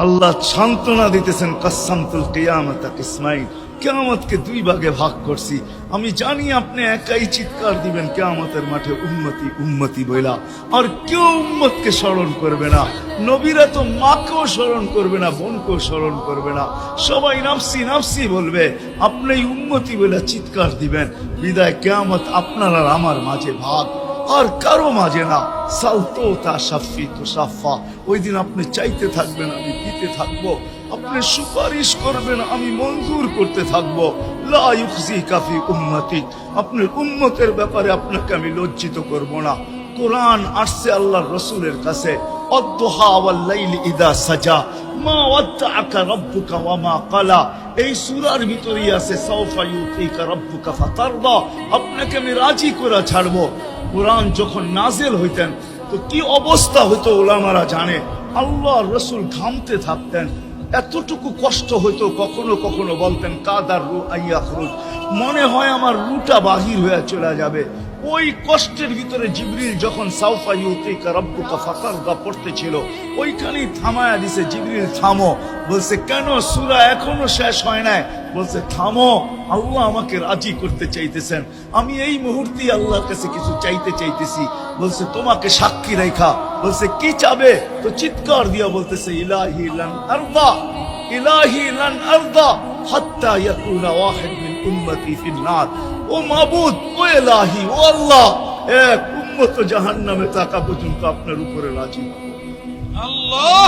আল্লাহ সান্ত্বনা দিতেছেন কাসামতুল কিয়ামতা কিসমাইন, কিয়ামতকে দুই ভাগে ভাগ করছি। আমি জানি আপনি একাই চিৎকার দিবেন কিয়ামতের মাঠে উম্মতি উম্মতি বইলা, আর কেউ উম্মতকে স্মরণ করবে না। নবীরা তো মাকেও স্মরণ করবে না, বোনকেও স্মরণ করবে না, সবাই নাফসি নাফসি বলবে। আপনি উম্মতি বইলা চিৎকার দিবেন। বিদায় কিয়ামত আপনার আর আমার মাঝে ভাগ, আর কারো মাঝে না। সালতো তা সাফি তো সাফা, ওই দিন আপনি চাইতে থাকবেন, আমি দিতে থাকবো। আপনি সুপারিশ করবেন, আমি মঞ্জুর করতে থাকবো। লা ইউখজিকা ফি উম্মতি, আপনার উম্মতের ব্যাপারে আপনাকে আমি লজ্জিত করব না। কোরআন আসছে আল্লাহর রাসূলের কাছে, অদ্দুহা ওয়াল লাইলি ইদা সাজা মা ওয়াদ্দাআকা রাব্বুকা ওয়া মা ক্বালা। এই সূরার ভিতরেই আছে সাওফা ইউতিকা রাব্বুকা ফাতারদা, আপনাকে আমি রাজি করে ছাড়বো। কোরআন যখন নাজিল হইতেন তো কি অবস্থা হইতো উলামারা জানে। আল্লাহর রাসূল ঘামতে থাকতেন, এতটুকু কষ্ট হইতো, কখনো কখনো বলতেন কাদার রু আইয়াখরুজ, মনে হয় আমার রুটা বাহির হয়ে চলে যাবে। ওই কষ্টের ভিতরে জিবরিল যখন সাওফা ইউতিকা রাব্বুকা ফাতারদা পড়তেছিল, ওইখানেই থামায়া দিছে, জিবরিল থামো। বলছে কেন, সূরা এখনো শেষ হয় নাই। বলছে থামো, আল্লাহ আমাকে রাজি করতে চাইতেছেন, আমি এই মুহূর্তে আল্লাহর কাছে কিছু চাইতে চাইতেছি। বলছে তোমাকে সাক্ষী রেখা। বলছে কি চাবে? তো চিৎকার দিয়া বলতেছে ইলাহি লান আরদা, ইলাহি লান আরদা হাত্তা ইয়াকুনা ওয়াহিদ মিন উম্মতি ফিন নার। ও মাবুদ, ও ইলাহি, ও আল্লাহ, এক উম্মত জাহান্নামে থাকা পর্যন্ত আপনার উপরে রাজি। আল্লাহ